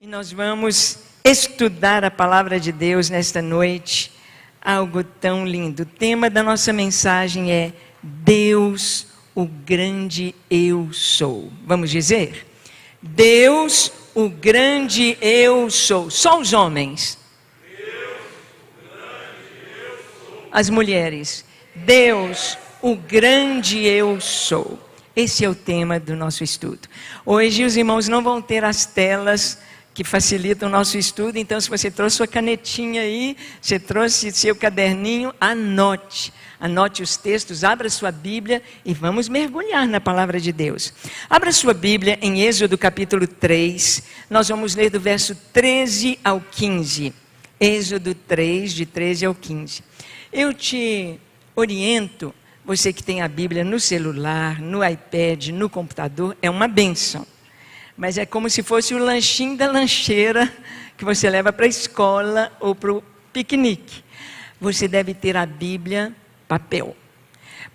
E nós vamos estudar a palavra de Deus nesta noite, algo tão lindo. O tema da nossa mensagem é Deus, o grande eu sou. Vamos dizer? Deus, o grande eu sou. Só os homens. Deus, o grande eu sou. As mulheres. Deus, o grande eu sou. Esse é o tema do nosso estudo. Hoje os irmãos não vão ter as telas que facilitam o nosso estudo, então se você trouxe sua canetinha aí, você trouxe seu caderninho, anote os textos, abra sua Bíblia e vamos mergulhar na palavra de Deus. Abra sua Bíblia em Êxodo capítulo 3, nós vamos ler do verso 13 ao 15. Êxodo 3, de 13 ao 15. Eu te oriento, você que tem a Bíblia no celular, no iPad, no computador, é uma bênção. Mas é como se fosse o lanchinho da lancheira que você leva para a escola ou para o piquenique. Você deve ter a Bíblia papel.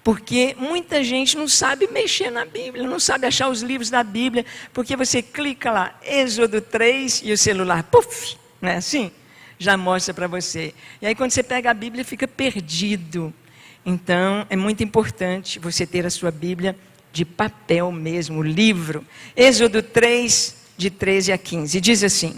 Porque muita gente não sabe mexer na Bíblia, não sabe achar os livros da Bíblia, porque você clica lá, Êxodo 3, e o celular, puf, não é assim? Já mostra para você. E aí quando você pega a Bíblia, fica perdido. Então, é muito importante você ter a sua Bíblia de papel mesmo, livro. Êxodo 3, de 13 a 15, diz assim: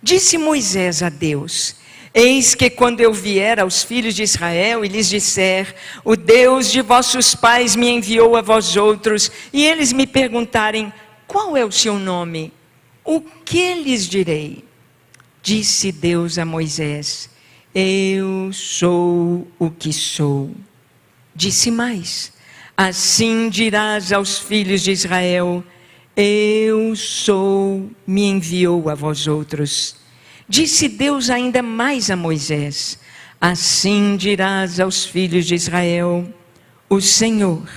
Disse Moisés a Deus: Eis que quando eu vier aos filhos de Israel e lhes disser, o Deus de vossos pais me enviou a vós outros, e eles me perguntarem, qual é o seu nome? O que lhes direi? Disse Deus a Moisés: Eu sou o que sou. Disse mais: Assim dirás aos filhos de Israel, eu sou, me enviou a vós outros. Disse Deus ainda mais a Moisés, assim dirás aos filhos de Israel, o Senhor,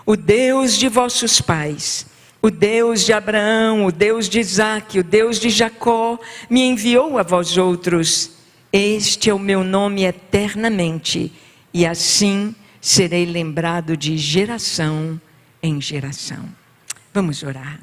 o Deus de vossos pais, o Deus de Abraão, o Deus de Isaque, o Deus de Jacó, me enviou a vós outros. Este é o meu nome eternamente, e assim serei lembrado de geração em geração. Vamos orar.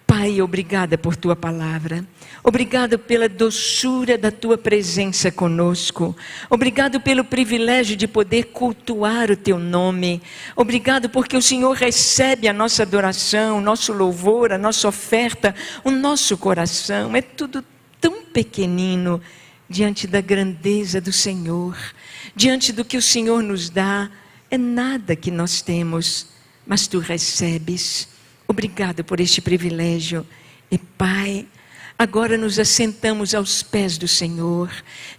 Pai, obrigada por tua palavra. Obrigado pela doçura da tua presença conosco. Obrigado pelo privilégio de poder cultuar o teu nome. Obrigado porque o Senhor recebe a nossa adoração, o nosso louvor, a nossa oferta, o nosso coração. É tudo tão pequenino diante da grandeza do Senhor, diante do que o Senhor nos dá. É nada que nós temos, mas tu recebes. Obrigado por este privilégio. E Pai, agora nos assentamos aos pés do Senhor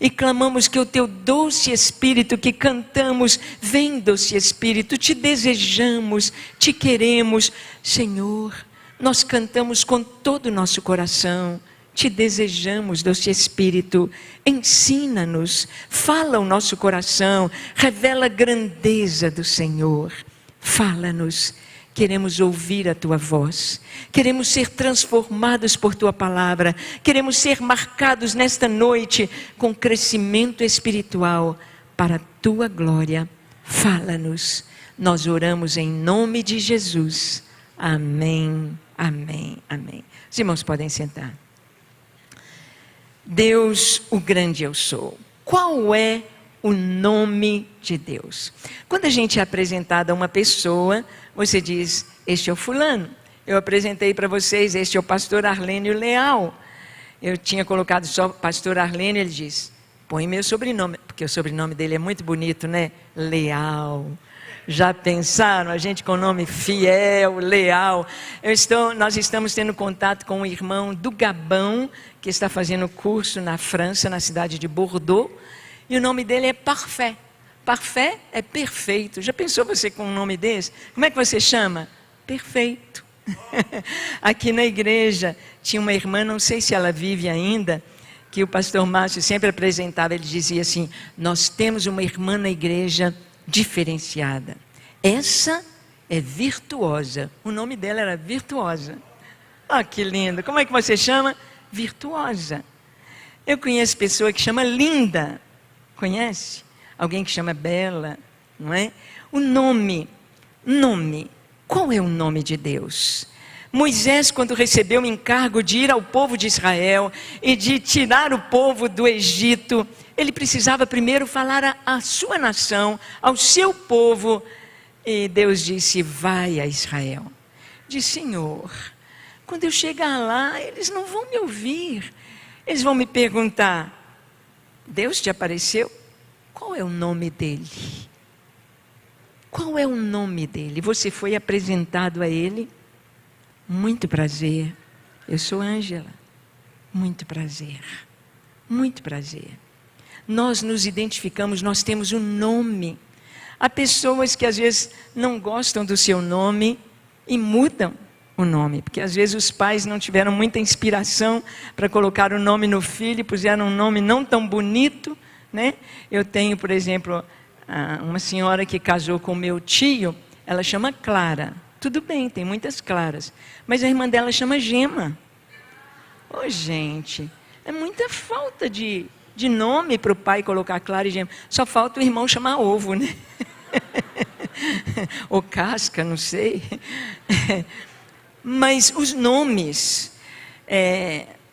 e clamamos que o teu doce Espírito que cantamos, vem doce Espírito, te desejamos, te queremos. Senhor, nós cantamos com todo o nosso coração. Te desejamos, doce Espírito, ensina-nos, fala o nosso coração, revela a grandeza do Senhor. Fala-nos, queremos ouvir a tua voz, queremos ser transformados por tua palavra, queremos ser marcados nesta noite com crescimento espiritual para a tua glória. Fala-nos, nós oramos em nome de Jesus. Amém, amém, amém. Os irmãos podem sentar. Deus, o grande eu sou. Qual é o nome de Deus? Quando a gente é apresentado a uma pessoa, você diz, este é o fulano. Eu apresentei para vocês, este é o pastor Arlênio Leal. Eu tinha colocado só pastor Arlênio, ele diz, põe meu sobrenome, porque o sobrenome dele é muito bonito, né? Leal. Já pensaram? A gente com nome fiel, leal. Nós estamos tendo contato com um irmão do Gabão, que está fazendo curso na França, na cidade de Bordeaux. E o nome dele é Parfait. Parfait é perfeito. Já pensou você com um nome desse? Como é que você chama? Perfeito. Aqui na igreja tinha uma irmã, não sei se ela vive ainda, que o pastor Márcio sempre apresentava. Ele dizia assim, nós temos uma irmã na igreja diferenciada. Essa é virtuosa. O nome dela era Virtuosa. Ah, que lindo. Como é que você chama? Virtuosa. Eu conheço pessoa que chama Linda. Conhece? Alguém que chama Bela, não é? O nome. Qual é o nome de Deus? Moisés, quando recebeu o encargo de ir ao povo de Israel e de tirar o povo do Egito, ele precisava primeiro falar à sua nação, ao seu povo. E Deus disse: vai a Israel. Disse: Senhor, quando eu chegar lá, eles não vão me ouvir. Eles vão me perguntar: Deus te apareceu? Qual é o nome dele? Qual é o nome dele? Você foi apresentado a ele? Muito prazer, eu sou Ângela. Muito prazer, muito prazer. Nós nos identificamos, nós temos um nome. Há pessoas que às vezes não gostam do seu nome e mudam o nome, porque às vezes os pais não tiveram muita inspiração para colocar o nome no filho, puseram um nome não tão bonito, né? Eu tenho, por exemplo, uma senhora que casou com meu tio, ela chama Clara. Tudo bem, tem muitas Claras, mas a irmã dela chama Gema. Ô, gente, é muita falta de nome para o pai colocar Clara e Gema. Só falta o irmão chamar Ovo, né? Ou Casca, não sei. Mas os nomes,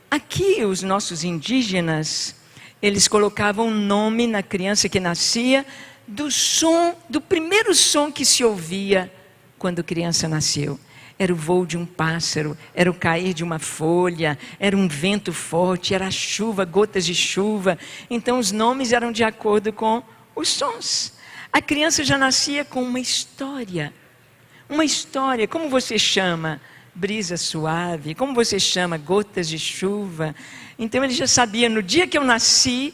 aqui os nossos indígenas, eles colocavam nome na criança que nascia do primeiro som que se ouvia quando a criança nasceu. Era o voo de um pássaro, era o cair de uma folha, era um vento forte, era a chuva, gotas de chuva. Então os nomes eram de acordo com os sons. A criança já nascia com uma história. Uma história. Como você chama? Brisa suave. Como você chama? Gotas de chuva. Então ele já sabia, no dia que eu nasci,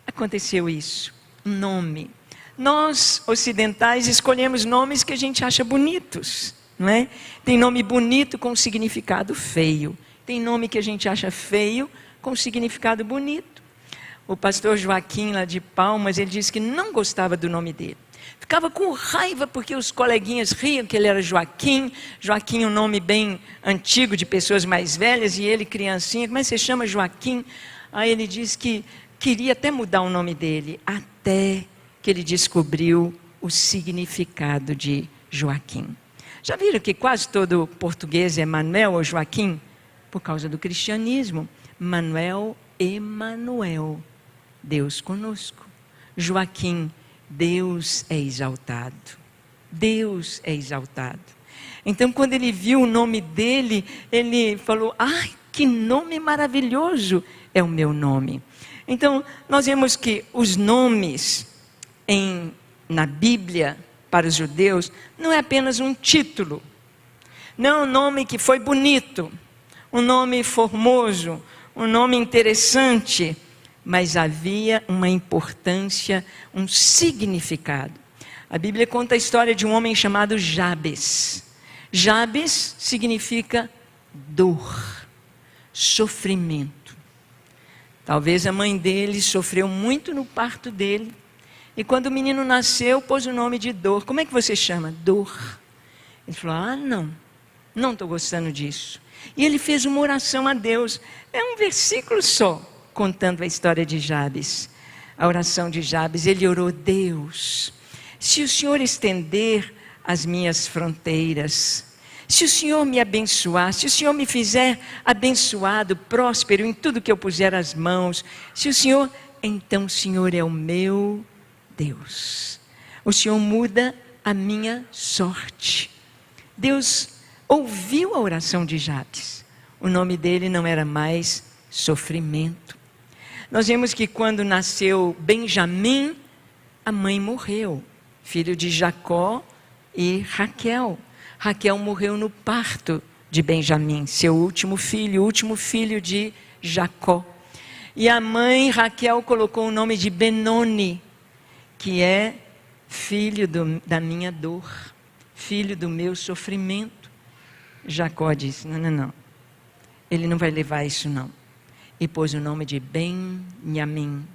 aconteceu isso. Um nome. Nós, ocidentais, escolhemos nomes que a gente acha bonitos, não é? Tem nome bonito com significado feio. Tem nome que a gente acha feio com significado bonito. O pastor Joaquim, lá de Palmas, ele disse que não gostava do nome dele. Ficava com raiva porque os coleguinhas riam que ele era Joaquim. Joaquim é um nome bem antigo de pessoas mais velhas, e ele criancinha: como é que você chama Joaquim? Aí ele disse que queria até mudar o nome dele, até que ele descobriu o significado de Joaquim. Já viram que quase todo português é Manuel ou Joaquim? Por causa do cristianismo. Manuel, Emanuel, Deus conosco. Joaquim, Deus é exaltado. Deus é exaltado. Então, quando ele viu o nome dele, ele falou: ai, que nome maravilhoso é o meu nome. Então, nós vemos que os nomes na Bíblia, para os judeus, não é apenas um título. Não é um nome que foi bonito, um nome formoso, um nome interessante, mas havia uma importância, um significado. A Bíblia conta a história de um homem chamado Jabes. Jabes significa dor, sofrimento. Talvez a mãe dele sofreu muito no parto dele, e quando o menino nasceu, pôs o nome de Dor. Como é que você chama? Dor. Ele falou: ah, não estou gostando disso. E ele fez uma oração a Deus. É um versículo só, contando a história de Jabes. A oração de Jabes, ele orou: Deus, se o Senhor estender as minhas fronteiras, se o Senhor me abençoar, se o Senhor me fizer abençoado, próspero em tudo que eu puser as mãos, se o Senhor, então o Senhor é o meu Deus. O Senhor muda a minha sorte. Deus ouviu a oração de Jabes. O nome dele não era mais sofrimento. Nós vemos que quando nasceu Benjamim, a mãe morreu, filho de Jacó e Raquel. Raquel morreu no parto de Benjamim, seu último filho, o último filho de Jacó. E a mãe Raquel colocou o nome de Benoni, que é filho da minha dor, filho do meu sofrimento. Jacó disse: não, ele não vai levar isso não. E pôs o nome de Benjamim,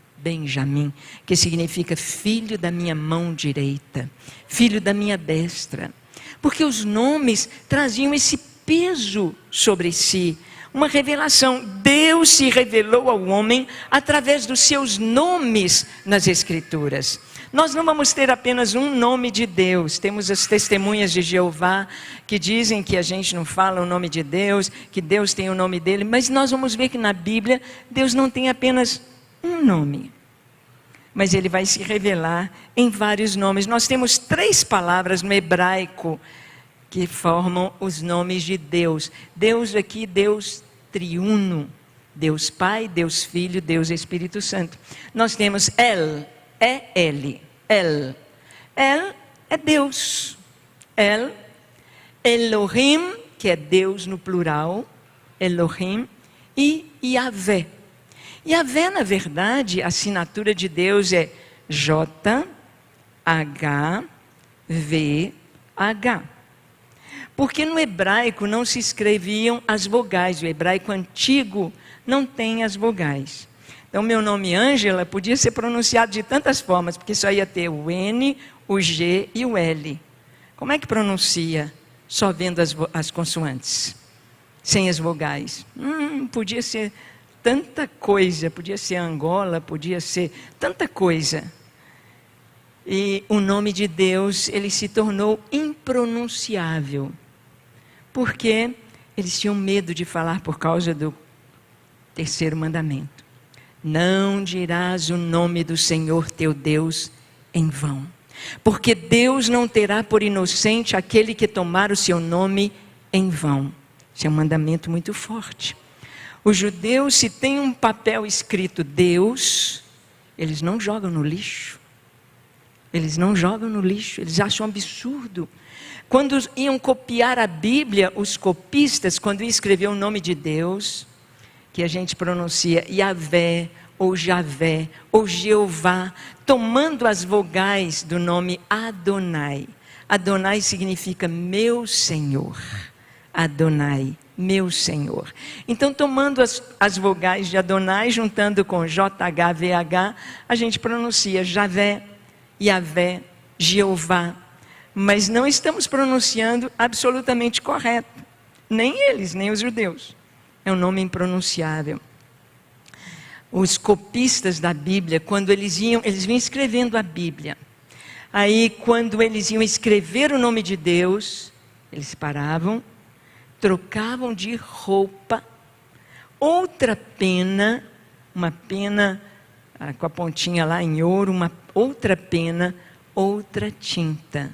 que significa filho da minha mão direita, filho da minha destra. Porque os nomes traziam esse peso sobre si, uma revelação. Deus se revelou ao homem através dos seus nomes nas Escrituras. Nós não vamos ter apenas um nome de Deus. Temos as testemunhas de Jeová que dizem que a gente não fala o nome de Deus, que Deus tem o nome dele, mas nós vamos ver que na Bíblia Deus não tem apenas um nome, mas ele vai se revelar em vários nomes. Nós temos 3 palavras no hebraico que formam os nomes de Deus. Deus aqui, Deus triuno, Deus Pai, Deus Filho, Deus Espírito Santo. Nós temos El, E-L, El. El é Deus. El, Elohim, que é Deus no plural, Elohim, e Yahvé. Yahvé, na verdade, a assinatura de Deus é J-H-V-H. Porque no hebraico não se escreviam as vogais. O hebraico antigo não tem as vogais. Então, meu nome Ângela podia ser pronunciado de tantas formas, porque só ia ter o N, o G e o L. Como é que pronuncia só vendo as consoantes, sem as vogais? Podia ser tanta coisa, podia ser Angola, podia ser tanta coisa. E o nome de Deus, ele se tornou impronunciável, porque eles tinham medo de falar por causa do 3º mandamento. Não dirás o nome do Senhor teu Deus em vão, porque Deus não terá por inocente aquele que tomar o seu nome em vão. Isso é um mandamento muito forte. Os judeus, se tem um papel escrito Deus, eles não jogam no lixo. Eles não jogam no lixo, eles acham absurdo. Quando iam copiar a Bíblia, os copistas, quando iam escrever o nome de Deus, que a gente pronuncia Yahvé, ou Javé, ou Jeová, tomando as vogais do nome Adonai. Adonai significa meu Senhor. Adonai, meu Senhor. Então, tomando as vogais de Adonai, juntando com JHVH, a gente pronuncia Javé, Yahvé, Jeová. Mas não estamos pronunciando absolutamente correto. Nem eles, nem os judeus. É um nome impronunciável. Os copistas da Bíblia, quando eles vinham escrevendo a Bíblia. Aí, quando eles iam escrever o nome de Deus, eles paravam, trocavam de roupa, outra pena, uma pena com a pontinha lá em ouro, uma outra pena, outra tinta,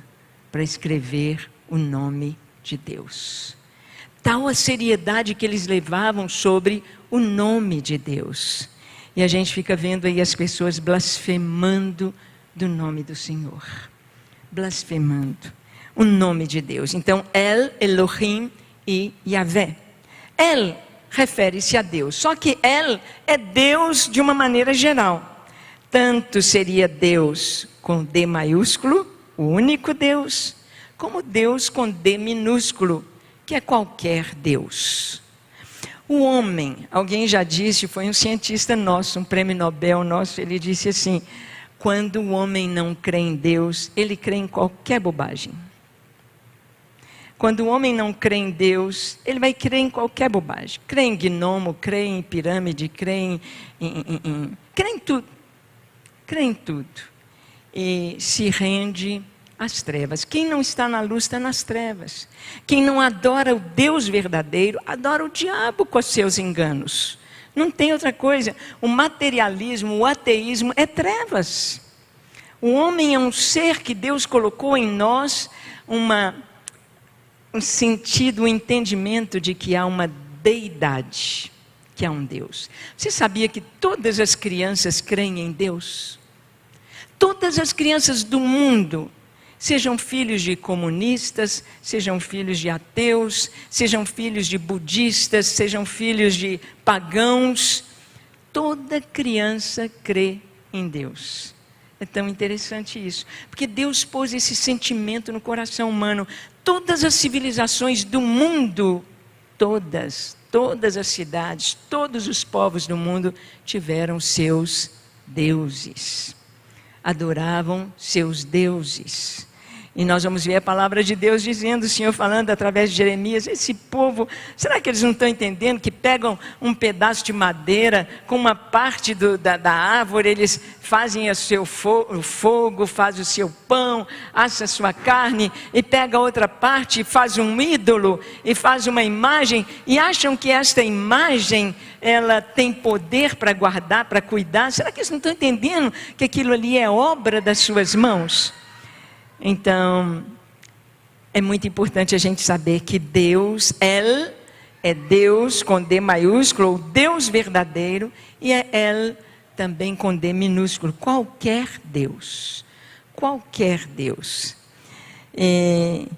para escrever o nome de Deus. Tal a seriedade que eles levavam sobre o nome de Deus. E a gente fica vendo aí as pessoas blasfemando do nome do Senhor. Blasfemando o nome de Deus. Então, El, Elohim e Yahvé. El refere-se a Deus. Só que El é Deus de uma maneira geral. Tanto seria Deus com D maiúsculo, o único Deus, como Deus com D minúsculo, que é qualquer Deus. O homem, alguém já disse, foi um cientista nosso, um prêmio Nobel nosso, ele disse assim: quando o homem não crê em Deus, ele crê em qualquer bobagem. Quando o homem não crê em Deus, ele vai crer em qualquer bobagem. Crê em gnomo, crê em pirâmide, crê crê em tudo. Crê em tudo. E se rende às trevas. Quem não está na luz está nas trevas. Quem não adora o Deus verdadeiro, adora o diabo com os seus enganos. Não tem outra coisa. O materialismo, o ateísmo é trevas. O homem é um ser que Deus colocou em nós um sentido, um entendimento de que há uma deidade, que há um Deus. Você sabia que todas as crianças creem em Deus? Todas as crianças do mundo, sejam filhos de comunistas, sejam filhos de ateus, sejam filhos de budistas, sejam filhos de pagãos, toda criança crê em Deus. É tão interessante isso, porque Deus pôs esse sentimento no coração humano. Todas as civilizações do mundo, todas as cidades, todos os povos do mundo tiveram seus deuses. Adoravam seus deuses. E nós vamos ver a palavra de Deus dizendo, o Senhor falando através de Jeremias, esse povo, será que eles não estão entendendo que pegam um pedaço de madeira, com uma parte da árvore, eles fazem o seu fogo, fazem o seu pão, assa a sua carne, e pega a outra parte e faz um ídolo, e faz uma imagem, e acham que esta imagem, ela tem poder para guardar, para cuidar? Será que eles não estão entendendo que aquilo ali é obra das suas mãos? Então, é muito importante a gente saber que Deus, El, é Deus com D maiúsculo, ou Deus verdadeiro, e é El também com D minúsculo, qualquer Deus, qualquer Deus. E,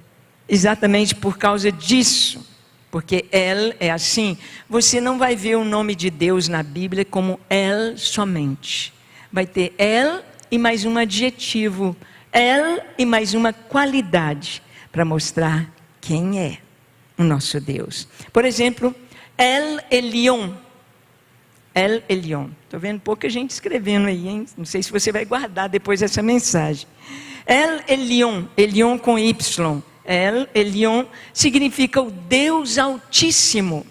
exatamente por causa disso, porque El é assim, você não vai ver o nome de Deus na Bíblia como El somente, vai ter El e mais um adjetivo, El e mais uma qualidade para mostrar quem é o nosso Deus. Por exemplo, El Elyon. El Elyon. Estou vendo pouca gente escrevendo aí, hein? Não sei se você vai guardar depois essa mensagem. El Elyon, Elyon com Y. El Elyon significa o Deus Altíssimo.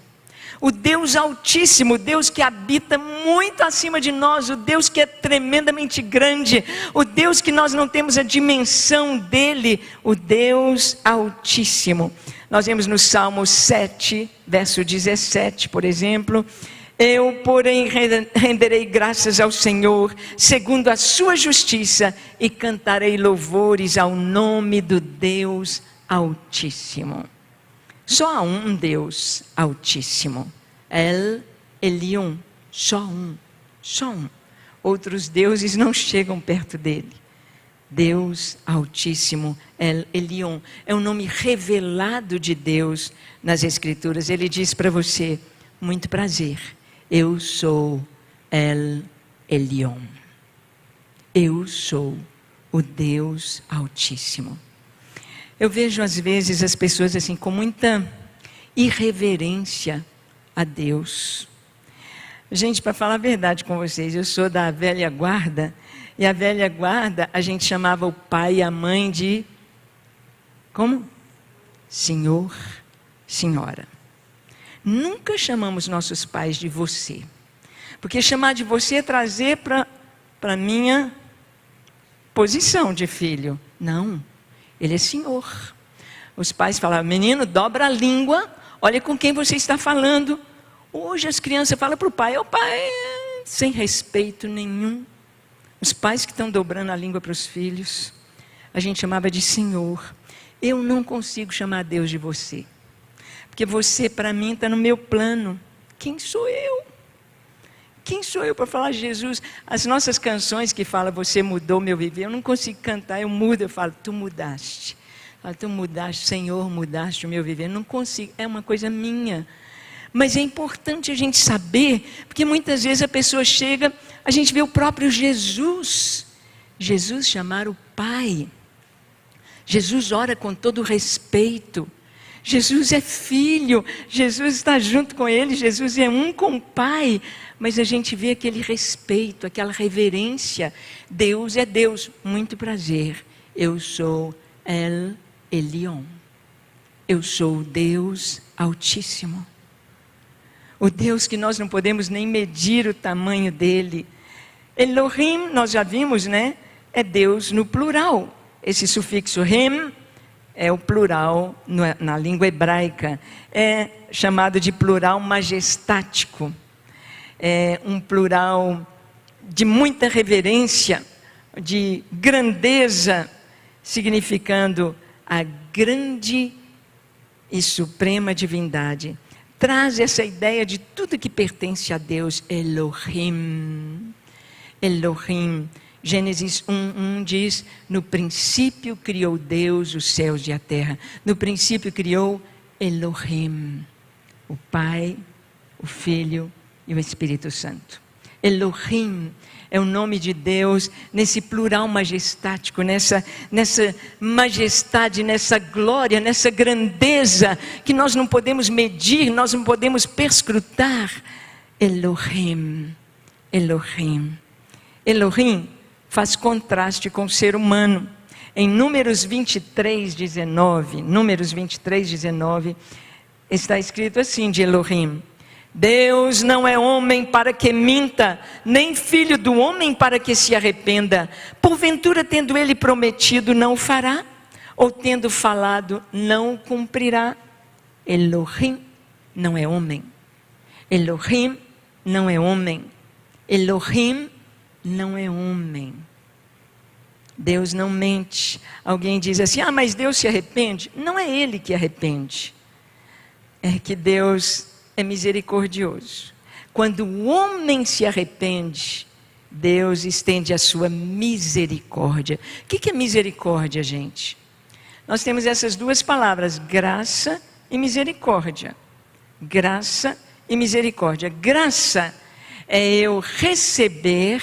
O Deus Altíssimo, o Deus que habita muito acima de nós, o Deus que é tremendamente grande, o Deus que nós não temos a dimensão dele, o Deus Altíssimo. Nós vemos no Salmo 7, verso 17, por exemplo, eu, porém, renderei graças ao Senhor, segundo a sua justiça, e cantarei louvores ao nome do Deus Altíssimo. Só há um Deus Altíssimo, El Elyon, só um, só um. Outros deuses não chegam perto dele. Deus Altíssimo, El Elyon, é o nome revelado de Deus nas Escrituras. Ele diz para você, muito prazer, eu sou El Elyon. Eu sou o Deus Altíssimo. Eu vejo às vezes as pessoas assim com muita irreverência a Deus. Gente, para falar a verdade com vocês, eu sou da velha guarda, e a velha guarda a gente chamava o pai e a mãe de, como? Senhor, senhora. Nunca chamamos nossos pais de você, porque chamar de você é trazer para a minha posição de filho. Não. Ele é Senhor. Os pais falavam, menino, dobra a língua, olha com quem você está falando. Hoje as crianças falam para o pai, sem respeito nenhum. Os pais que estão dobrando a língua para os filhos, a gente chamava de Senhor. Eu não consigo chamar Deus de você, porque você para mim está no meu plano. Quem sou eu? Quem sou eu para falar de Jesus? As nossas canções que falam, você mudou meu viver, eu não consigo cantar, eu mudo, eu falo, tu mudaste. Eu falo, tu mudaste, Senhor, mudaste o meu viver. Eu não consigo, é uma coisa minha. Mas é importante a gente saber, porque muitas vezes a pessoa chega, a gente vê o próprio Jesus. Jesus chamar o Pai. Jesus ora com todo respeito. Jesus é filho, Jesus está junto com ele, Jesus é um com o Pai. Mas a gente vê aquele respeito, aquela reverência. Deus é Deus. Muito prazer. Eu sou El Elyon. Eu sou o Deus Altíssimo. O Deus que nós não podemos nem medir o tamanho dele. Elohim, nós já vimos, né? É Deus no plural. Esse sufixo Hem é o plural na língua hebraica. É chamado de plural majestático. É um plural de muita reverência, de grandeza, significando a grande e suprema divindade. Traz essa ideia de tudo que pertence a Deus, Elohim. Elohim. Gênesis 1:1 diz, no princípio criou Deus os céus e a terra. No princípio criou Elohim, o Pai, o Filho e o Espírito Santo. Elohim é o nome de Deus nesse plural majestático, nessa majestade, nessa glória, nessa grandeza que nós não podemos medir, nós não podemos perscrutar. Elohim, Elohim. Elohim faz contraste com o ser humano. Em Números 23, 19, está escrito assim de Elohim: Deus não é homem para que minta, nem filho do homem para que se arrependa. Porventura, tendo ele prometido, não o fará? Ou tendo falado, não o cumprirá? Elohim não é homem. Elohim não é homem. Elohim não é homem. Deus não mente. Alguém diz assim: mas Deus se arrepende? Não é Ele que arrepende. É que Deus é misericordioso. Quando o homem se arrepende, Deus estende a sua misericórdia. O que é misericórdia, gente? Nós temos essas duas palavras, graça e misericórdia. Graça e misericórdia. Graça é eu receber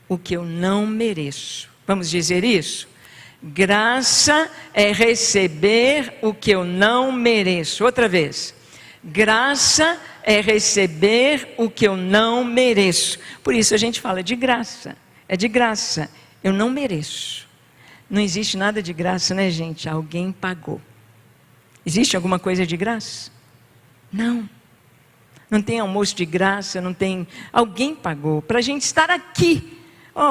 o que eu não mereço. Vamos dizer isso? Graça é receber o que eu não mereço. Outra vez. Graça é receber o que eu não mereço. Por isso a gente fala de graça. É de graça. Eu não mereço. Não existe nada de graça, né, gente? Alguém pagou. Existe alguma coisa de graça? Não. Não tem almoço de graça, não tem... Alguém pagou para a gente estar aqui.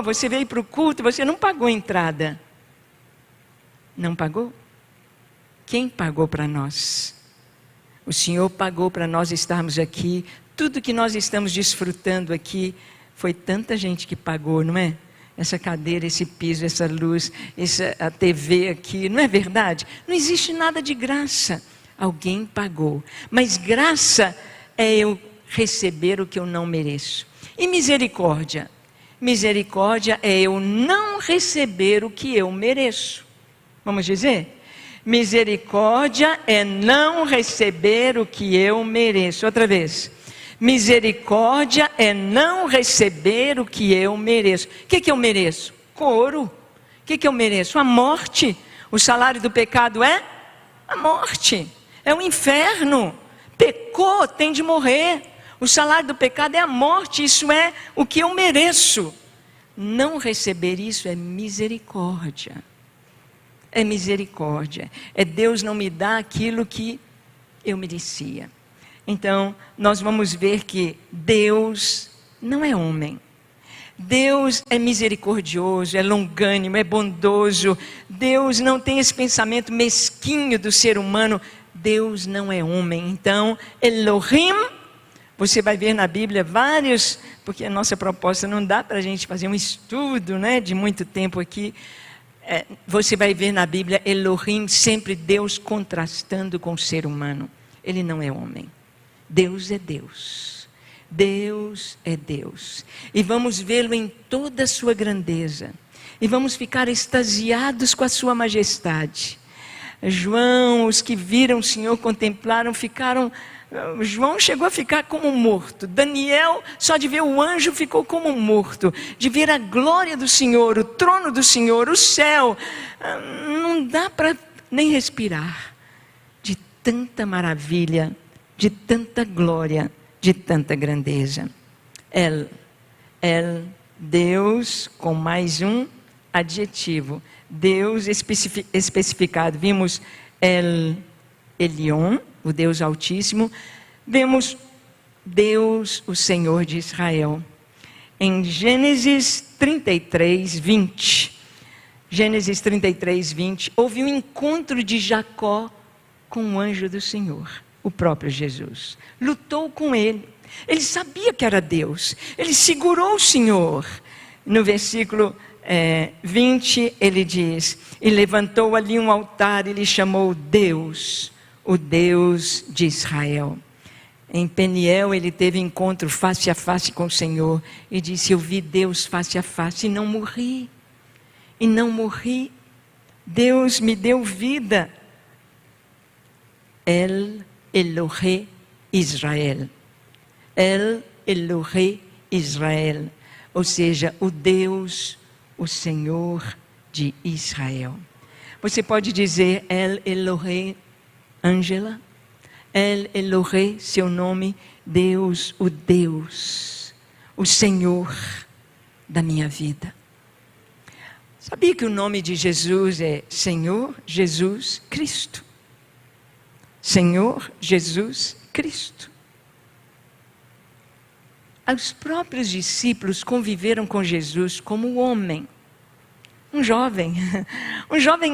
Você veio para o culto, você não pagou a entrada. Não pagou? Quem pagou para nós? O Senhor pagou para nós estarmos aqui. Tudo que nós estamos desfrutando aqui, foi tanta gente que pagou, não é? Essa cadeira, esse piso, essa luz, a TV aqui, não é verdade? Não existe nada de graça. Alguém pagou. Mas graça é eu receber o que eu não mereço. E misericórdia? Misericórdia é eu não receber o que eu mereço. Vamos dizer? Misericórdia é não receber o que eu mereço. Outra vez. Misericórdia é não receber o que eu mereço. O que eu mereço? Couro. O que eu mereço? A morte. O salário do pecado é a morte. É o inferno. Pecou, tem de morrer. O salário do pecado é a morte. Isso é o que eu mereço. Não receber isso é misericórdia. É misericórdia. É Deus não me dar aquilo que eu merecia. Então, nós vamos ver que Deus não é homem. Deus é misericordioso, é longânimo, é bondoso. Deus não tem esse pensamento mesquinho do ser humano. Deus não é homem. Então, Elohim, você vai ver na Bíblia vários, porque a nossa proposta não dá para a gente fazer um estudo, né, de muito tempo aqui. Você vai ver na Bíblia Elohim, sempre Deus contrastando com o ser humano. Ele não é homem. Deus é Deus. Deus é Deus. E vamos vê-lo em toda a sua grandeza. E vamos ficar extasiados com a sua majestade. João, os que viram o Senhor, contemplaram, ficaram... João chegou a ficar como morto. Daniel, só de ver o anjo, ficou como morto. De ver a glória do Senhor, o trono do Senhor, o céu. Não dá para nem respirar. De tanta maravilha, de tanta glória, de tanta grandeza. El, Deus, com mais um adjetivo. Deus especificado. Vimos El Elyon, o Deus Altíssimo. Vemos Deus, o Senhor de Israel. Em Gênesis 33, 20. Gênesis 33, 20. Houve um encontro de Jacó com o anjo do Senhor, o próprio Jesus. Lutou com ele. Ele sabia que era Deus. Ele segurou o Senhor. No versículo 20, ele diz: e levantou ali um altar e lhe chamou Deus, o Deus de Israel. Em Peniel ele teve encontro face a face com o Senhor e disse: eu vi Deus face a face e não morri. E não morri. Deus me deu vida. El Elohe Israel. El Elohe Israel. Ou seja, o Deus, o Senhor de Israel. Você pode dizer El Elohe Ângela? El Elohe, seu nome, Deus, o Senhor da minha vida. Sabia que o nome de Jesus é Senhor Jesus Cristo? Senhor Jesus Cristo. Os próprios discípulos conviveram com Jesus como homem. Um jovem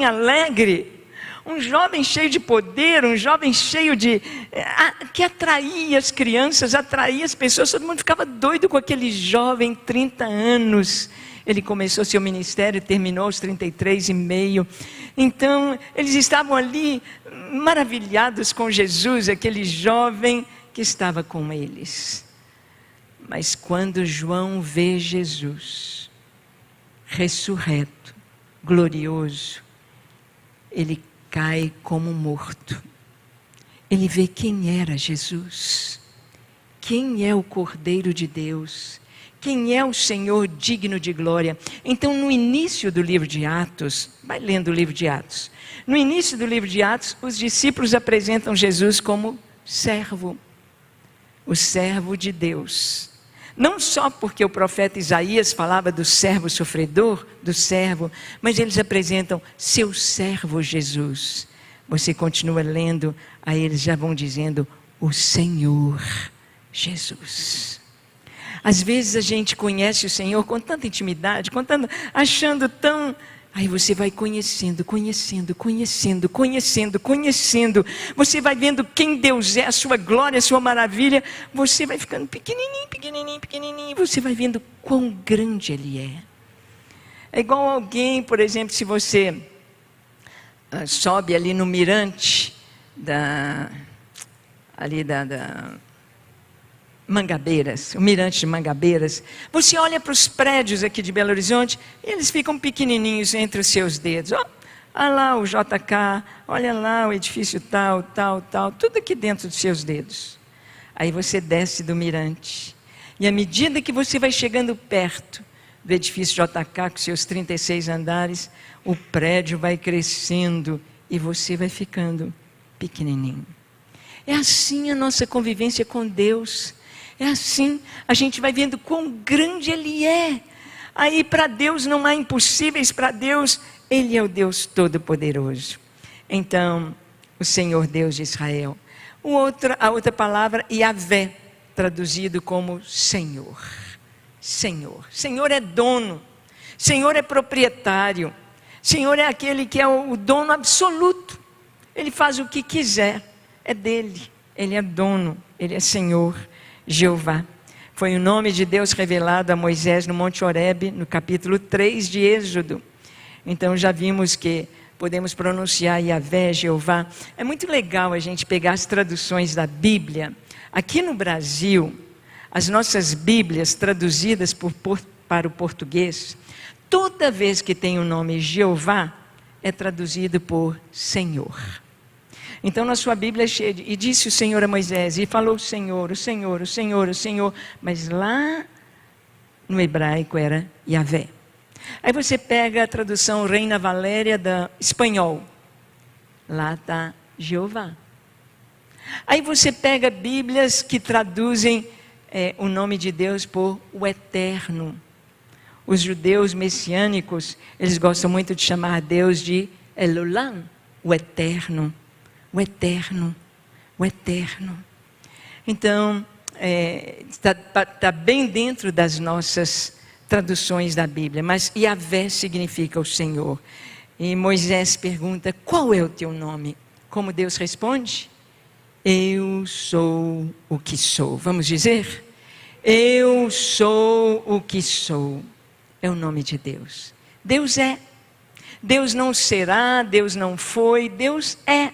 alegre, um jovem cheio de poder, um jovem cheio de... que atraía as crianças, atraía as pessoas, todo mundo ficava doido com aquele jovem, 30 anos. Ele começou seu ministério e terminou aos 33,5. Então, eles estavam ali maravilhados com Jesus, aquele jovem que estava com eles. Mas quando João vê Jesus, ressurreto, glorioso, ele cai como morto. Ele vê quem era Jesus, quem é o Cordeiro de Deus, quem é o Senhor digno de glória. Então, no início do livro de Atos, vai lendo o livro de Atos, no início do livro de Atos, os discípulos apresentam Jesus como servo, o servo de Deus. Não só porque o profeta Isaías falava do servo sofredor, do servo, mas eles apresentam seu servo Jesus. Você continua lendo, aí eles já vão dizendo, o Senhor Jesus. Às vezes a gente conhece o Senhor com tanta intimidade, achando tão... Aí você vai conhecendo. Você vai vendo quem Deus é, a sua glória, a sua maravilha. Você vai ficando pequenininho. Você vai vendo quão grande Ele é. É igual alguém, por exemplo, se você sobe ali no mirante da Mangabeiras, o mirante de Mangabeiras, você olha para os prédios aqui de Belo Horizonte, e eles ficam pequenininhos entre os seus dedos. Olha lá o JK, olha lá o edifício tal, tudo aqui dentro dos seus dedos. Aí você desce do mirante, e à medida que você vai chegando perto do edifício JK, com seus 36 andares, o prédio vai crescendo, e você vai ficando pequenininho. É assim a nossa convivência com Deus. É assim, a gente vai vendo quão grande Ele é. Aí para Deus não há impossíveis, para Deus, Ele é o Deus Todo-Poderoso. Então, o Senhor Deus de Israel. A outra palavra, Yahvé, traduzido como Senhor. Senhor é dono, Senhor é proprietário, Senhor é aquele que é o dono absoluto. Ele faz o que quiser, é dele, Ele é dono, Ele é Senhor. Jeová, foi o nome de Deus revelado a Moisés no Monte Horebe, no capítulo 3 de Êxodo. Então já vimos que podemos pronunciar Yahvé, Jeová. É muito legal a gente pegar as traduções da Bíblia. Aqui no Brasil, as nossas Bíblias traduzidas para o português, toda vez que tem o nome Jeová, é traduzido por Senhor. Então na sua Bíblia é cheia de... E disse o Senhor a Moisés, e falou o Senhor, mas lá no hebraico era Yahvé. Aí você pega a tradução Reina Valéria da espanhol, lá está Jeová. Aí você pega Bíblias que traduzem o nome de Deus por o Eterno. Os judeus messiânicos, eles gostam muito de chamar Deus de Elolam, o Eterno. O Eterno. Então, está bem dentro das nossas traduções da Bíblia, mas Yahvé significa o Senhor. E Moisés pergunta, qual é o teu nome? Como Deus responde? Eu sou o que sou. Vamos dizer? Eu sou o que sou. É o nome de Deus. Deus é. Deus não será, Deus não foi, Deus é.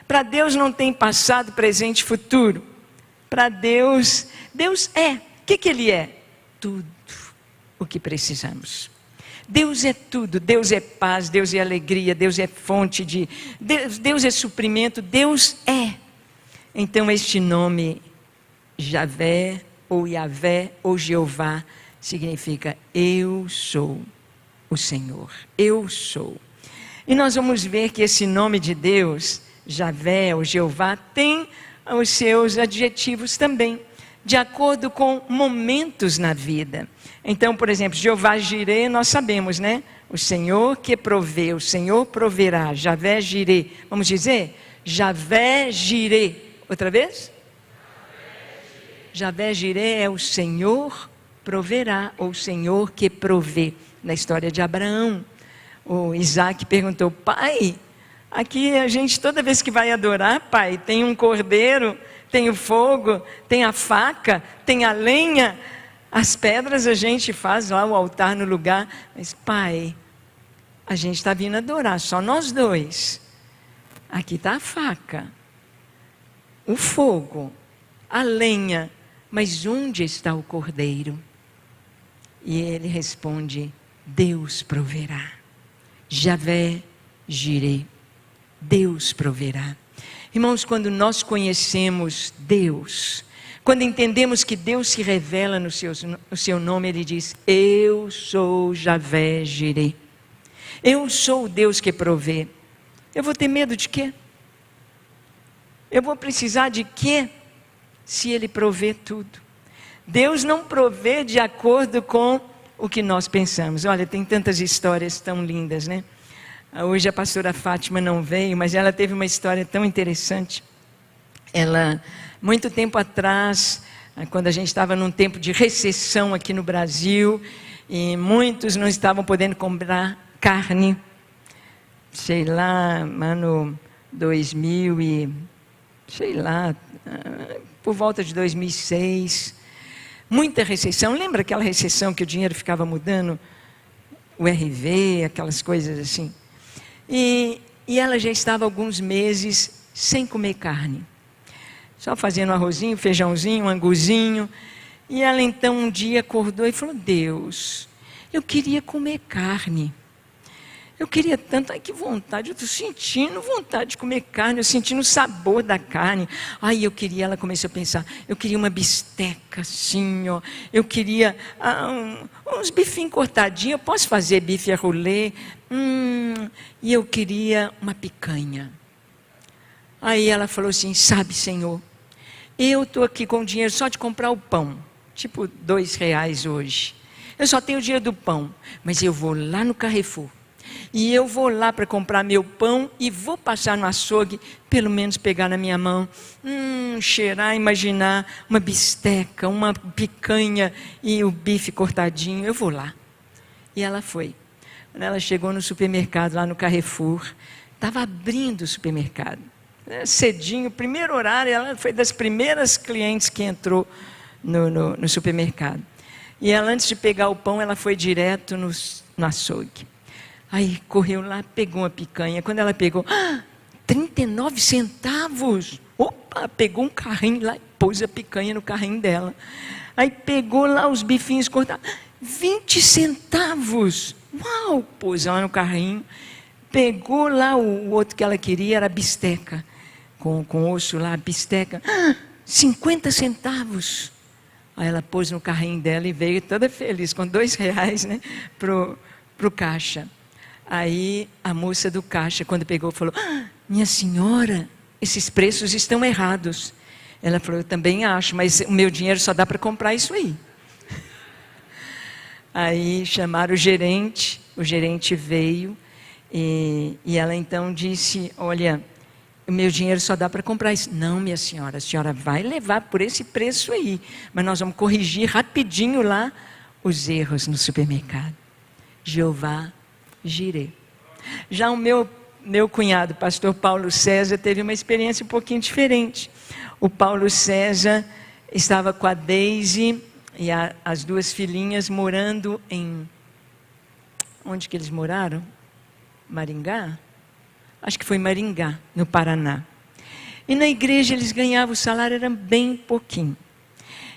Para Deus não tem passado, presente e futuro. Para Deus, Deus é. O que Ele é? Tudo o que precisamos. Deus é tudo. Deus é paz, Deus é alegria, Deus é fonte de... Deus é suprimento, Deus é. Então este nome, Javé, ou Yahvé, ou Jeová, significa eu sou o Senhor. Eu sou. E nós vamos ver que esse nome de Deus... Javé ou Jeová, tem os seus adjetivos também. de acordo com momentos na vida. Então, por exemplo, Jeová Jirê, nós sabemos, né? O Senhor que provê, o Senhor proverá. Javé Jirê. Vamos dizer? Javé Jirê. Outra vez? Javé Jirê é o Senhor proverá, ou o Senhor que provê. Na história de Abraão, o Isaac perguntou: pai, aqui a gente toda vez que vai adorar, pai, tem um cordeiro, tem o fogo, tem a faca, tem a lenha, as pedras a gente faz lá o altar no lugar, mas pai, a gente está vindo adorar, só nós dois. Aqui está a faca, o fogo, a lenha, mas onde está o cordeiro? E ele responde: Deus proverá. Javé Jirê, Deus proverá. Irmãos, quando nós conhecemos Deus, quando entendemos que Deus se revela no seu nome, Ele diz: eu sou Javé Jirê. Eu sou o Deus que provê. Eu vou ter medo de quê? Eu vou precisar de quê? Se Ele provê tudo. Deus não provê de acordo com o que nós pensamos. Olha, tem tantas histórias tão lindas, né? Hoje a pastora Fátima não veio, mas ela teve uma história tão interessante. Ela, muito tempo atrás, quando a gente estava num tempo de recessão aqui no Brasil, e muitos não estavam podendo comprar carne, sei lá, ano 2000 e, sei lá, por volta de 2006, muita recessão. Lembra aquela recessão que o dinheiro ficava mudando? O RV, aquelas coisas assim. E ela já estava alguns meses sem comer carne. Só fazendo arrozinho, feijãozinho, um anguzinho. E ela então um dia acordou e falou: Deus, eu queria comer carne. Eu queria tanto, ai que vontade, eu estou sentindo vontade de comer carne, eu sentindo o sabor da carne. Ai, eu queria, ela começou a pensar, eu queria uma bisteca assim, ó. Eu queria uns bifinhos cortadinhos, eu posso fazer bife a rolê? E eu queria uma picanha. Aí ela falou assim: sabe, Senhor, eu estou aqui com dinheiro só de comprar o pão, tipo R$2 hoje. Eu só tenho o dinheiro do pão, mas eu vou lá no Carrefour. E eu vou lá para comprar meu pão e vou passar no açougue, pelo menos pegar na minha mão, cheirar, imaginar uma bisteca, uma picanha e o bife cortadinho. Eu vou lá. E ela foi. Quando ela chegou no supermercado, lá no Carrefour, estava abrindo o supermercado. Cedinho, primeiro horário, ela foi das primeiras clientes que entrou no supermercado. E ela, antes de pegar o pão, ela foi direto no açougue. Aí correu lá, pegou uma picanha. Quando ela pegou, 39 centavos. Opa, pegou um carrinho lá e pôs a picanha no carrinho dela. Aí pegou lá os bifinhos cortados, 20 centavos. Uau, pôs lá no carrinho. Pegou lá o outro que ela queria, era a bisteca. Com osso lá, a bisteca. 50 centavos. Aí ela pôs no carrinho dela e veio toda feliz, com R$2, né, pro caixa. Aí a moça do caixa, quando pegou, falou: minha senhora, esses preços estão errados. Ela falou: eu também acho, mas o meu dinheiro só dá para comprar isso aí. Aí chamaram o gerente veio e ela então disse: olha, o meu dinheiro só dá para comprar isso. Não, minha senhora, a senhora vai levar por esse preço aí, mas nós vamos corrigir rapidinho lá os erros no supermercado. Jeová Jirê. Já o meu cunhado, pastor Paulo César, teve uma experiência um pouquinho diferente. O Paulo César estava com a Deise e as duas filhinhas morando em... Onde que eles moraram? Maringá? Acho que foi Maringá, no Paraná. E na igreja eles ganhavam, o salário era bem pouquinho.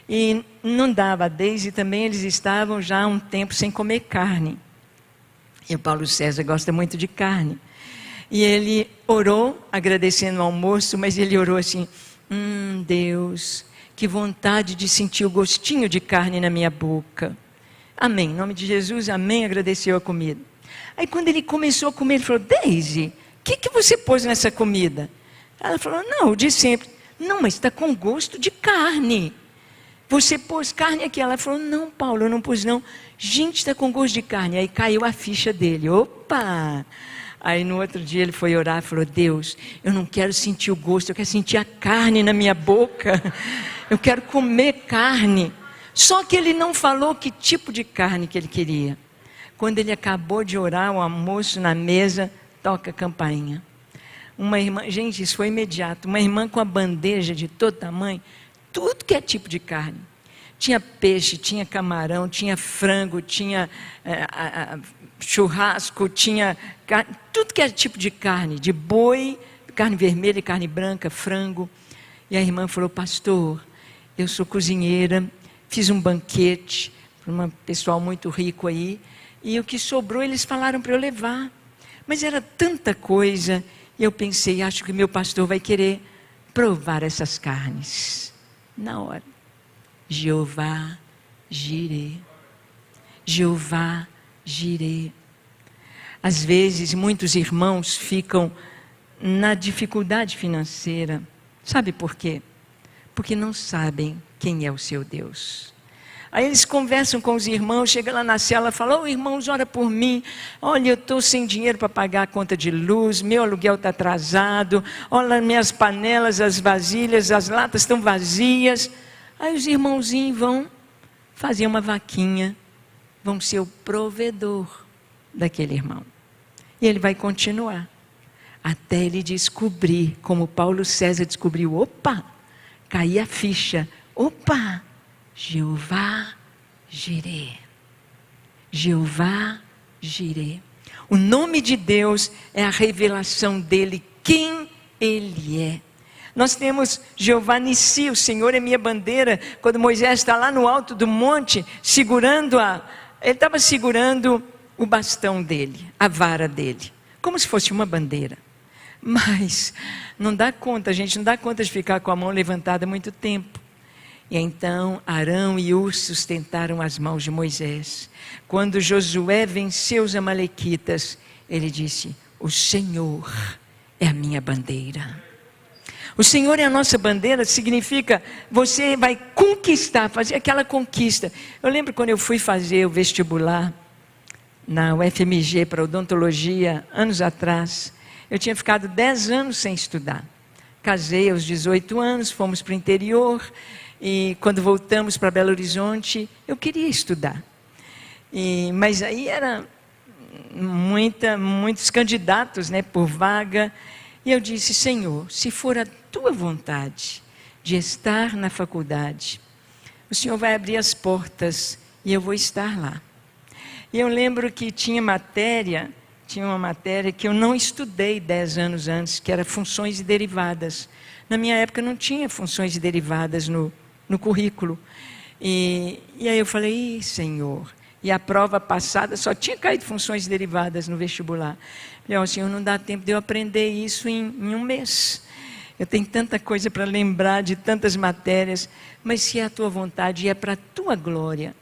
E não dava, a Deise também, eles estavam já há um tempo sem comer carne. E o Paulo César gosta muito de carne. E ele orou, agradecendo o almoço, mas ele orou assim: Deus, que vontade de sentir o gostinho de carne na minha boca. Amém, em nome de Jesus, amém, agradeceu a comida. Aí quando ele começou a comer, ele falou: Deise, o que você pôs nessa comida? Ela falou: não, o de sempre. Não, mas está com gosto de carne. você pôs carne aqui? Ela falou, não, Paulo, eu não pus não. Gente, está com gosto de carne. Aí caiu a ficha dele. Opa! Aí no outro dia ele foi orar e falou, Deus, eu não quero sentir o gosto, eu quero sentir a carne na minha boca. Eu quero comer carne. Só que ele não falou que tipo de carne que ele queria. Quando ele acabou de orar, o almoço na mesa, toca a campainha. Uma irmã, gente, isso foi imediato. Uma irmã com a bandeja de todo tamanho, tudo que é tipo de carne. Tinha peixe, tinha camarão, tinha frango, tinha churrasco, tinha carne, tudo que é tipo de carne, de boi, carne vermelha e carne branca, frango. E a irmã falou, pastor, eu sou cozinheira, fiz um banquete para um pessoal muito rico aí, e o que sobrou eles falaram para eu levar. Mas era tanta coisa, e eu pensei, acho que meu pastor vai querer provar essas carnes. Na hora, Jeová Jirê, Jeová Jirê. Às vezes, muitos irmãos ficam na dificuldade financeira. Sabe por quê? Porque não sabem quem é o seu Deus. Aí eles conversam com os irmãos, chega lá na cela e falam, irmãos, ora por mim, olha, eu estou sem dinheiro para pagar a conta de luz, meu aluguel está atrasado, olha, minhas panelas, as vasilhas, as latas estão vazias. Aí os irmãozinhos vão fazer uma vaquinha, vão ser o provedor daquele irmão. E ele vai continuar, até ele descobrir, como Paulo César descobriu, opa, cair a ficha, opa, Jeová Jirê, Jeová Jirê. O nome de Deus é a revelação dele, quem ele é. Nós temos Jeová Nissi, o Senhor é minha bandeira. Quando Moisés está lá no alto do monte, ele estava segurando o bastão dele, a vara dele, como se fosse uma bandeira. Mas não dá conta, a gente não dá conta de ficar com a mão levantada muito tempo. E então Arão e Hur sustentaram as mãos de Moisés. Quando Josué venceu os amalequitas, ele disse, o Senhor é a minha bandeira. O Senhor é a nossa bandeira, significa você vai conquistar, fazer aquela conquista. Eu lembro quando eu fui fazer o vestibular na UFMG para odontologia, anos atrás, eu tinha ficado 10 anos sem estudar. Casei aos 18 anos, fomos para o interior, e quando voltamos para Belo Horizonte, eu queria estudar. Mas aí era muitos candidatos, né, por vaga. E eu disse, Senhor, se for a tua vontade de estar na faculdade, o Senhor vai abrir as portas e eu vou estar lá. E eu lembro que tinha uma matéria que eu não estudei 10 anos antes, que era funções e derivadas. Na minha época não tinha funções e derivadas no currículo. E aí eu falei, Senhor, e a prova passada só tinha caído funções derivadas no vestibular. Falei, Senhor, não dá tempo de eu aprender isso em um mês. Eu tenho tanta coisa para lembrar de tantas matérias, mas se é a tua vontade e é para a tua glória,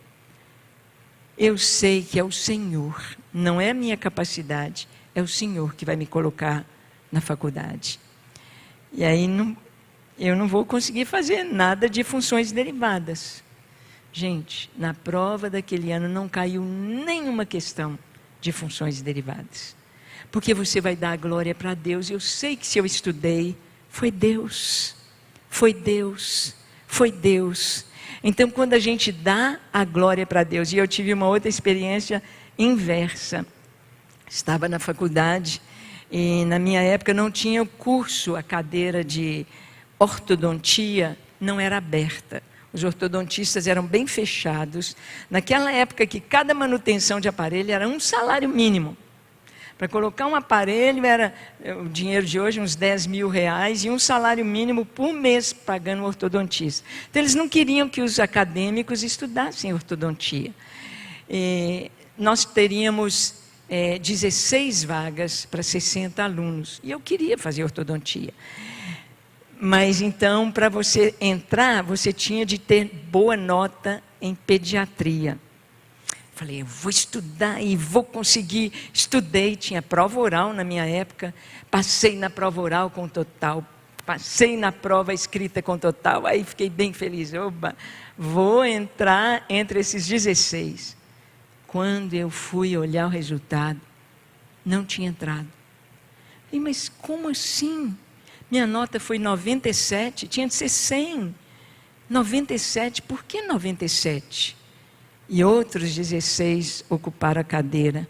eu sei que é o Senhor, não é a minha capacidade, é o Senhor que vai me colocar na faculdade. E aí eu não vou conseguir fazer nada de funções derivadas. Gente, na prova daquele ano não caiu nenhuma questão de funções derivadas. Porque você vai dar a glória para Deus. Eu sei que se eu estudei, foi Deus. Foi Deus. Foi Deus. Então, quando a gente dá a glória para Deus, e eu tive uma outra experiência inversa. Estava na faculdade e na minha época não tinha o curso, a cadeira de ortodontia não era aberta. Os ortodontistas eram bem fechados. Naquela época que cada manutenção de aparelho era um salário mínimo. Para colocar um aparelho era, o dinheiro de hoje, uns 10 mil reais e um salário mínimo por mês pagando o ortodontista. Então eles não queriam que os acadêmicos estudassem ortodontia. E nós teríamos 16 vagas para 60 alunos. E eu queria fazer ortodontia. Mas então, para você entrar, você tinha de ter boa nota em pediatria. Falei, eu vou estudar e vou conseguir. Estudei, tinha prova oral na minha época. Passei na prova oral com total Passei na prova escrita com total. Aí fiquei bem feliz. Oba, vou entrar entre esses 16. Quando eu fui olhar o resultado, não tinha entrado. Falei, mas como assim? Minha nota foi 97, tinha de ser 100. 97, por que 97? E outros 16 ocuparam a cadeira.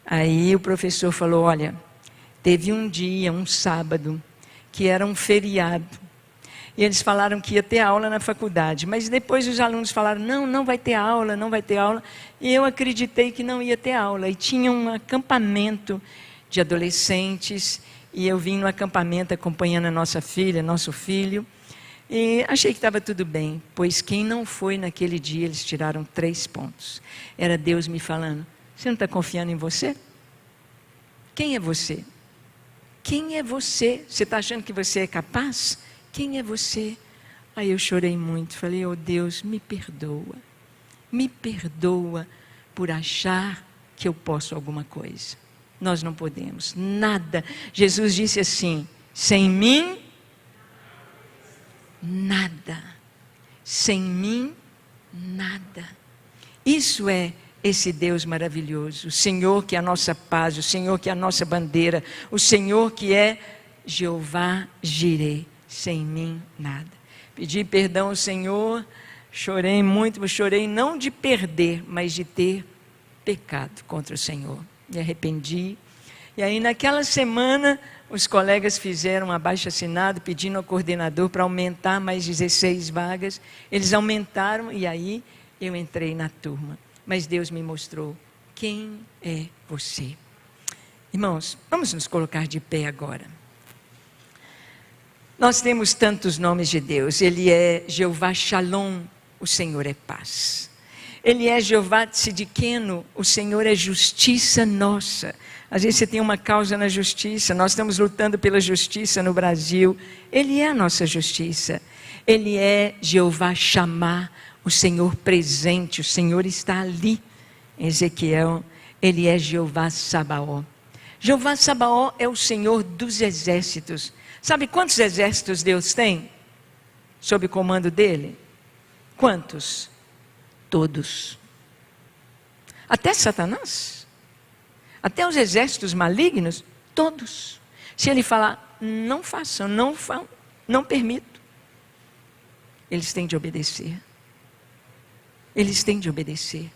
Aí o professor falou, olha, teve um dia, um sábado, que era um feriado. E eles falaram que ia ter aula na faculdade. Mas depois os alunos falaram, não vai ter aula, não vai ter aula. E eu acreditei que não ia ter aula. E tinha um acampamento de adolescentes. E eu vim no acampamento acompanhando a nossa filha, nosso filho. E achei que estava tudo bem. Pois quem não foi naquele dia, eles tiraram 3 pontos. Era Deus me falando, você não está confiando em você? Quem é você? Quem é você? Você está achando que você é capaz? Quem é você? Aí eu chorei muito, falei, oh Deus, me perdoa por achar que eu posso alguma coisa. Nós não podemos, nada. Jesus disse assim, sem mim, nada. Sem mim, nada. Isso é esse Deus maravilhoso, o Senhor que é a nossa paz, o Senhor que é a nossa bandeira, o Senhor que é Jeová Jireh, sem mim nada. Pedi perdão ao Senhor, chorei muito, mas chorei não de perder, mas de ter pecado contra o Senhor. Me arrependi. E aí naquela semana, os colegas fizeram um abaixo-assinado pedindo ao coordenador para aumentar mais 16 vagas. Eles aumentaram e aí eu entrei na turma. Mas Deus me mostrou quem é você. Irmãos, vamos nos colocar de pé agora. Nós temos tantos nomes de Deus. Ele é Jeová Shalom, o Senhor é paz. Ele é Jeová Tzidkenu, o Senhor é justiça nossa. Às vezes você tem uma causa na justiça, nós estamos lutando pela justiça no Brasil. Ele é a nossa justiça. Ele é Jeová Shammah, o Senhor presente, o Senhor está ali. Em Ezequiel, ele é Jeová Sabaó. Jeová Sabaó é o Senhor dos exércitos. Sabe quantos exércitos Deus tem? Sob o comando dele? Quantos? Todos. Até Satanás? Até os exércitos malignos? Todos. Se ele falar, não façam, não permito. Eles têm de obedecer. Eles têm de obedecer.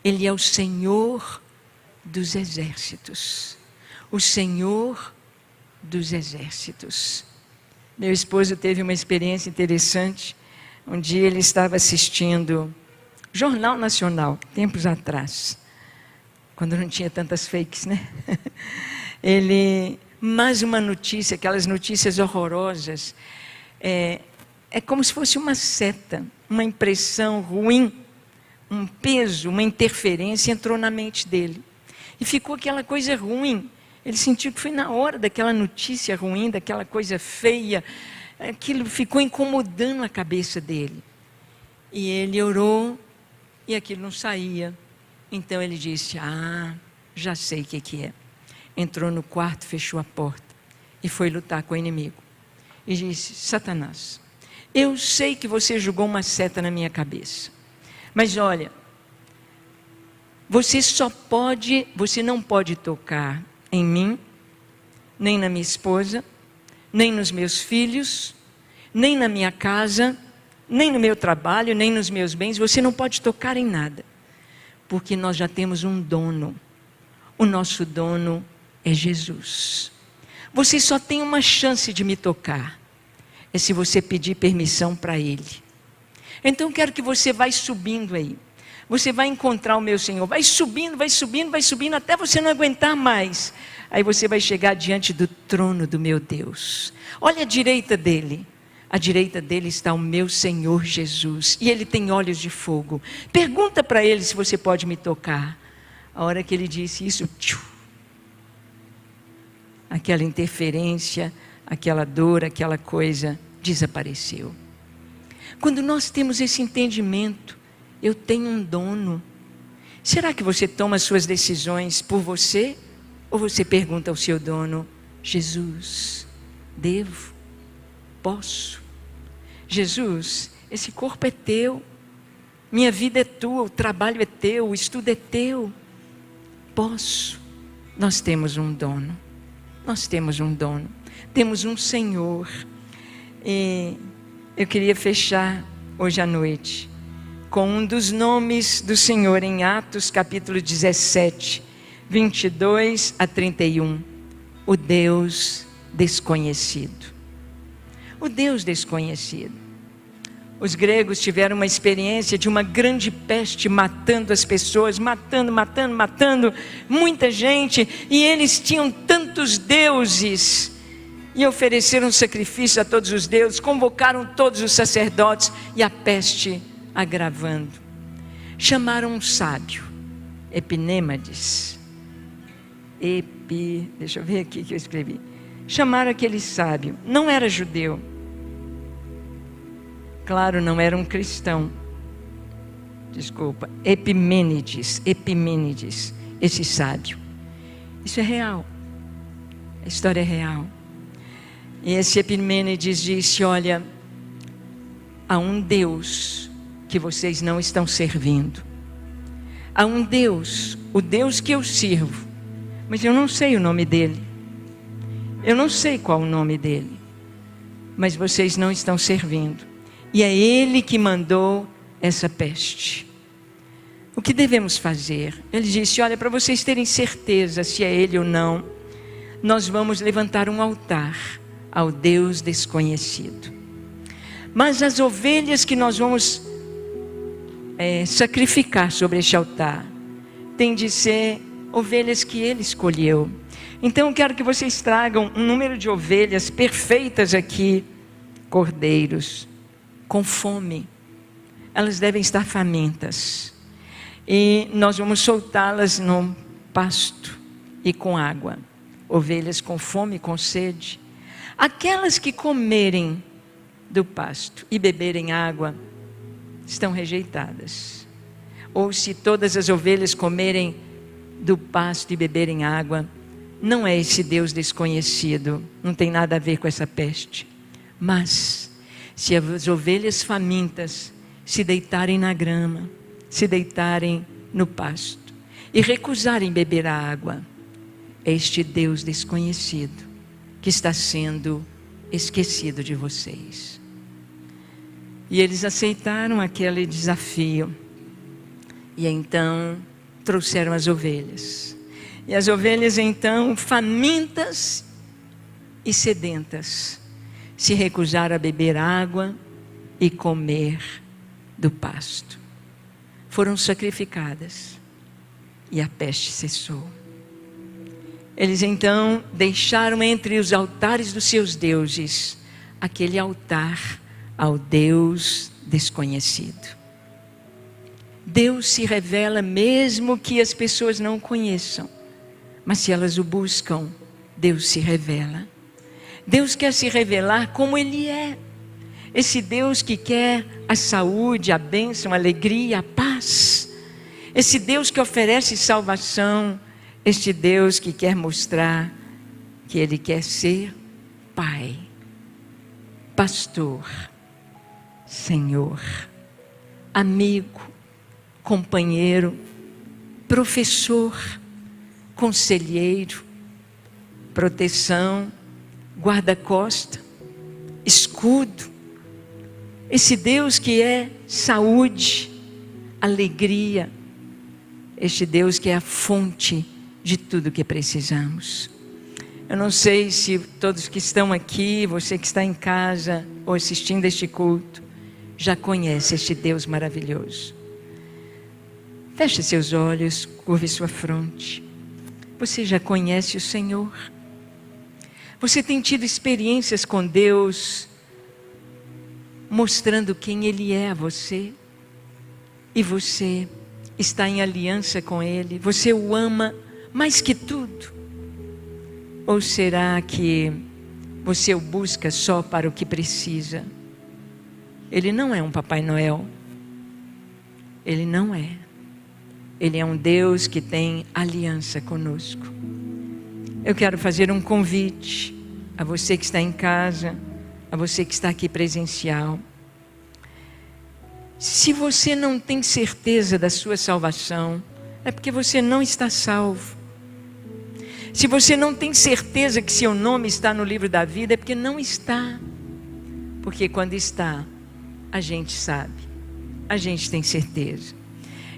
Ele é o Senhor dos exércitos. O Senhor dos exércitos. Meu esposo teve uma experiência interessante. Um dia ele estava assistindo Jornal Nacional, tempos atrás. Quando não tinha tantas fakes, né? Mais uma notícia, aquelas notícias horrorosas. É como se fosse uma seta, uma impressão ruim. Um peso, uma interferência entrou na mente dele. E ficou aquela coisa ruim. Ele sentiu que foi na hora daquela notícia ruim, daquela coisa feia. Aquilo ficou incomodando a cabeça dele. E ele orou e aquilo não saía. Então ele disse, já sei o que é. Entrou no quarto, fechou a porta e foi lutar com o inimigo. E disse, Satanás, eu sei que você jogou uma seta na minha cabeça. Mas olha, você não pode tocar em mim, nem na minha esposa, nem nos meus filhos, nem na minha casa, nem no meu trabalho, nem nos meus bens. Você não pode tocar em nada, porque nós já temos um dono. O nosso dono é Jesus. Você só tem uma chance de me tocar, é se você pedir permissão para Ele. Então quero que você vá subindo aí. Você vai encontrar o meu Senhor. Vai subindo, vai subindo, vai subindo, até você não aguentar mais. Aí você vai chegar diante do trono do meu Deus. Olha à direita dele. À direita dele está o meu Senhor Jesus. E ele tem olhos de fogo. Pergunta para ele se você pode me tocar. A hora que ele disse isso, aquela interferência, aquela dor, aquela coisa desapareceu. Quando nós temos esse entendimento, eu tenho um dono. Será que você toma as suas decisões por você? Ou você pergunta ao seu dono, Jesus, devo? posso. Jesus, esse corpo é teu, minha vida é tua, o trabalho é teu, o estudo é teu. Posso. Nós temos um dono. Nós temos um dono. Temos um Senhor. E eu queria fechar hoje à noite com um dos nomes do Senhor em Atos capítulo 17, 22 a 31. O Deus desconhecido. O Deus desconhecido. Os gregos tiveram uma experiência de uma grande peste matando as pessoas, matando muita gente, e eles tinham tantos deuses, e ofereceram sacrifício a todos os deuses, convocaram todos os sacerdotes, e a peste agravando. Chamaram um sábio, Epinêmides. Deixa eu ver aqui que eu escrevi. Chamaram aquele sábio, não era judeu. Claro, não era um cristão. Desculpa, Epimênides, esse sábio. Isso é real. A história é real. E esse Epimênides disse: olha, há um Deus que vocês não estão servindo. Há um Deus, o Deus que eu sirvo, mas eu não sei o nome dele. Eu não sei qual o nome dele, mas vocês não estão servindo. E é Ele que mandou essa peste. O que devemos fazer? Ele disse: olha, para vocês terem certeza se é Ele ou não, nós vamos levantar um altar ao Deus desconhecido. Mas as ovelhas que nós vamos sacrificar sobre este altar têm de ser ovelhas que Ele escolheu. Então eu quero que vocês tragam um número de ovelhas perfeitas aqui, cordeiros, com fome. Elas devem estar famintas. E nós vamos soltá-las no pasto e com água. Ovelhas com fome e com sede. Aquelas que comerem do pasto e beberem água estão rejeitadas. Ou se todas as ovelhas comerem do pasto e beberem água, não é esse Deus desconhecido, não tem nada a ver com essa peste. Mas se as ovelhas famintas se deitarem na grama, se deitarem no pasto e recusarem beber a água, é este Deus desconhecido que está sendo esquecido de vocês. E eles aceitaram aquele desafio. E então trouxeram as ovelhas. E as ovelhas então, famintas e sedentas, se recusaram a beber água e comer do pasto. Foram sacrificadas e a peste cessou. Eles então deixaram entre os altares dos seus deuses aquele altar ao Deus desconhecido. Deus se revela mesmo que as pessoas não o conheçam, mas se elas o buscam, Deus se revela. Deus quer se revelar como Ele é. Esse Deus que quer a saúde, a bênção, a alegria, a paz. Esse Deus que oferece salvação. Este Deus que quer mostrar que Ele quer ser Pai, Pastor, Senhor, amigo, companheiro, professor, conselheiro, proteção, guarda-costa, escudo. Esse Deus que é saúde, alegria. Este Deus que é a fonte de tudo que precisamos. Eu não sei se todos que estão aqui, você que está em casa ou assistindo este culto, já conhece este Deus maravilhoso. Feche seus olhos, curve sua fronte. Você já conhece o Senhor? Você tem tido experiências com Deus, mostrando quem Ele é a você? E você está em aliança com Ele? Você o ama mais que tudo? Ou será que você o busca só para o que precisa? Ele não é um Papai Noel. Ele não é. Ele é um Deus que tem aliança conosco. Eu quero fazer um convite a você que está em casa, a a você que está aqui presencial. Se você não tem certeza da sua salvação, é porque você não está salvo. Se você não tem certeza que seu nome está no livro da vida, é porque não está. Porque quando está, a gente sabe, a gente tem certeza.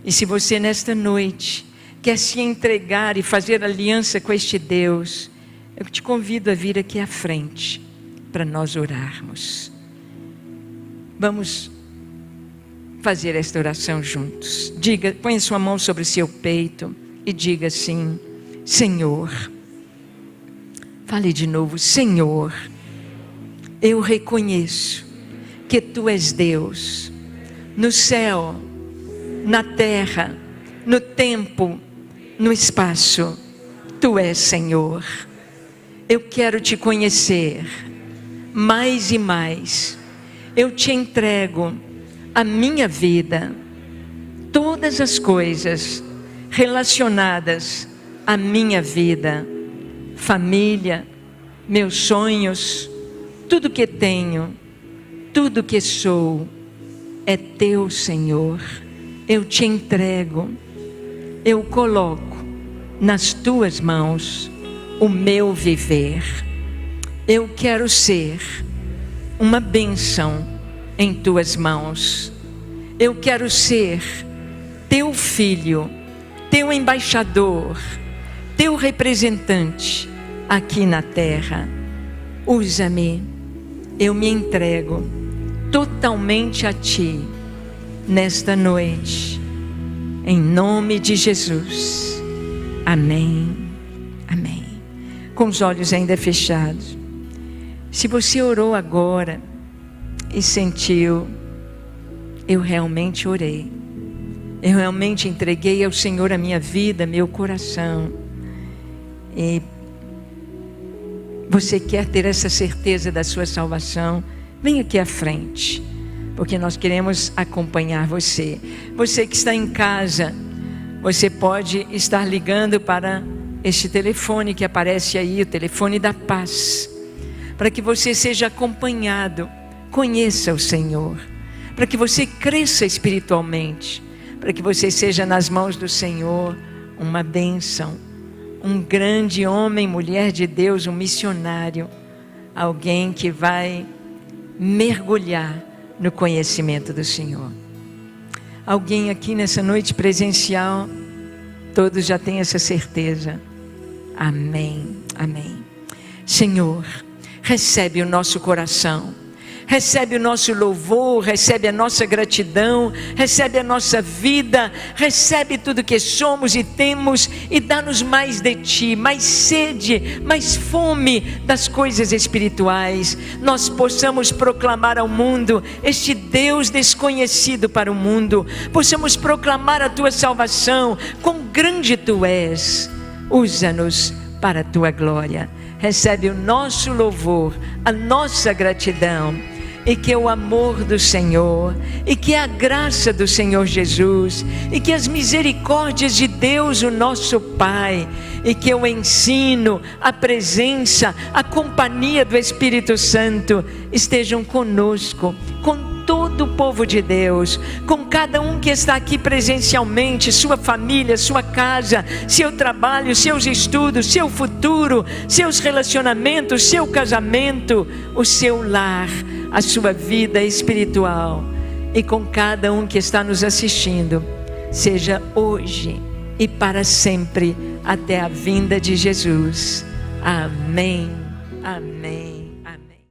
E se você nesta noite quer se entregar e fazer aliança com este Deus, eu te convido a vir aqui à frente para nós orarmos. Vamos fazer esta oração juntos. Diga, põe sua mão sobre o seu peito e diga assim: Senhor, fale de novo, Senhor, eu reconheço que Tu és Deus, no céu, na terra, no tempo, no espaço, Tu és Senhor. Eu quero Te conhecer mais e mais. Eu Te entrego a minha vida, todas as coisas relacionadas à minha vida, família, meus sonhos, tudo que tenho, tudo que sou, é Teu, Senhor. Eu Te entrego, eu coloco nas Tuas mãos o meu viver. Eu quero ser uma bênção em Tuas mãos. Eu quero ser Teu filho, Teu embaixador, Teu representante aqui na terra. Usa-me, eu me entrego totalmente a Ti nesta noite, em nome de Jesus. Amém, amém. Com os olhos ainda fechados, se você orou agora e sentiu, eu realmente orei, eu realmente entreguei ao Senhor a minha vida, meu coração, e você quer ter essa certeza da sua salvação, vem aqui à frente, porque nós queremos acompanhar você. Você que está em casa, você pode estar ligando para este telefone que aparece aí, o telefone da paz, para que você seja acompanhado. Conheça o Senhor, para que você cresça espiritualmente, para que você seja nas mãos do Senhor uma bênção, um grande homem, mulher de Deus, um missionário, alguém que vai mergulhar no conhecimento do Senhor. Alguém aqui nessa noite presencial, todos já têm essa certeza. Amém, amém. Senhor, recebe o nosso coração, recebe o nosso louvor, recebe a nossa gratidão, recebe a nossa vida, recebe tudo que somos e temos e dá-nos mais de Ti, mais sede, mais fome das coisas espirituais. Nós possamos proclamar ao mundo este Deus desconhecido para o mundo, possamos proclamar a Tua salvação, quão grande Tu és. Usa-nos para a Tua glória. Recebe o nosso louvor, a nossa gratidão, e que o amor do Senhor, e que a graça do Senhor Jesus, e que as misericórdias de Deus, o nosso Pai, e que o ensino, a presença, a companhia do Espírito Santo estejam conosco, com todo o povo de Deus, com cada um que está aqui presencialmente, sua família, sua casa, seu trabalho, seus estudos, seu futuro, seus relacionamentos, seu casamento, o seu lar, a sua vida espiritual, e com cada um que está nos assistindo, seja hoje e para sempre, até a vinda de Jesus. Amém, amém.